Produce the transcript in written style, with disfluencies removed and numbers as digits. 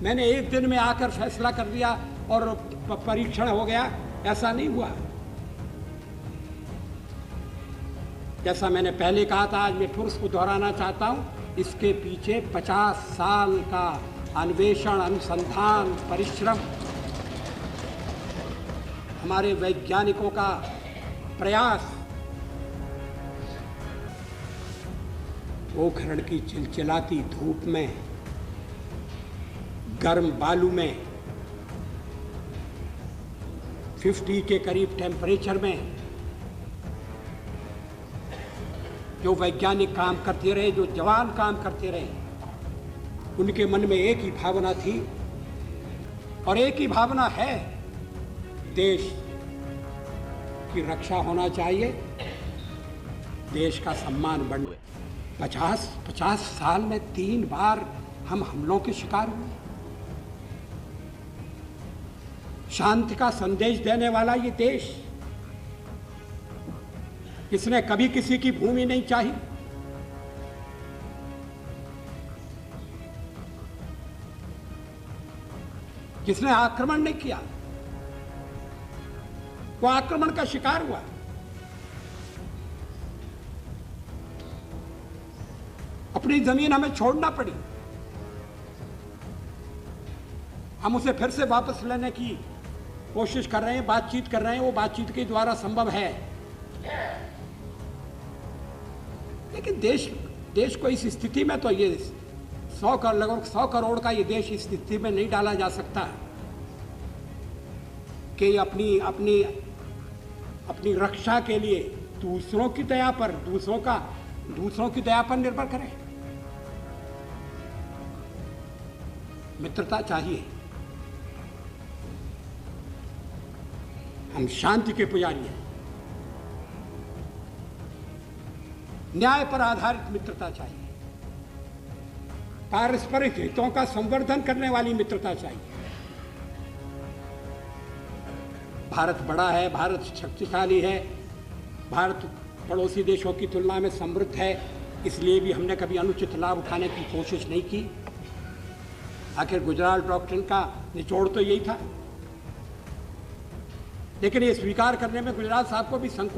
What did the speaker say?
मैंने एक दिन में आकर फैसला कर दिया और परीक्षण हो गया, ऐसा नहीं हुआ। जैसा मैंने पहले कहा था, आज मैं फिर उसको दोहराना चाहता हूं, इसके पीछे 50 साल का अन्वेषण, अनुसंधान, परिश्रम, हमारे वैज्ञानिकों का प्रयास, पोखरण की चिलचिलाती धूप में, गर्म बालू में, 50 के करीब टेम्परेचर में जो वैज्ञानिक काम करते रहे, जो जवान काम करते रहे, उनके मन में एक ही भावना थी और एक ही भावना है, देश की रक्षा होना चाहिए, देश का सम्मान बढ़े। 50 साल में 3 बार हम हमलों के शिकार हुए। शांति का संदेश देने वाला ये देश, इसने कभी किसी की भूमि नहीं चाही, जिसने आक्रमण नहीं किया वो आक्रमण का शिकार हुआ। अपनी जमीन हमें छोड़ना पड़ी, हम उसे फिर से वापस लेने की कोशिश कर रहे हैं, बातचीत कर रहे हैं, वो बातचीत के द्वारा संभव है। लेकिन देश को इस स्थिति में तो ये लगभग 100 करोड़ का ये देश इस स्थिति में नहीं डाला जा सकता कि अपनी रक्षा के लिए दूसरों की दया पर निर्भर करें। मित्रता चाहिए। हम शांति के पुजारी हैं। न्याय पर आधारित मित्रता चाहिए। पारस्परिक हितों का संवर्धन करने वाली मित्रता चाहिए। भारत बड़ा है, भारत शक्तिशाली है, भारत पड़ोसी देशों की तुलना में समृद्ध है, इसलिए भी हमने कभी अनुचित लाभ उठाने की कोशिश नहीं की। आखिर गुजरात डॉक्ट्रिन का निचोड़ तो यही था, लेकिन ये स्वीकार करने में गुजरात साहब को भी संकोच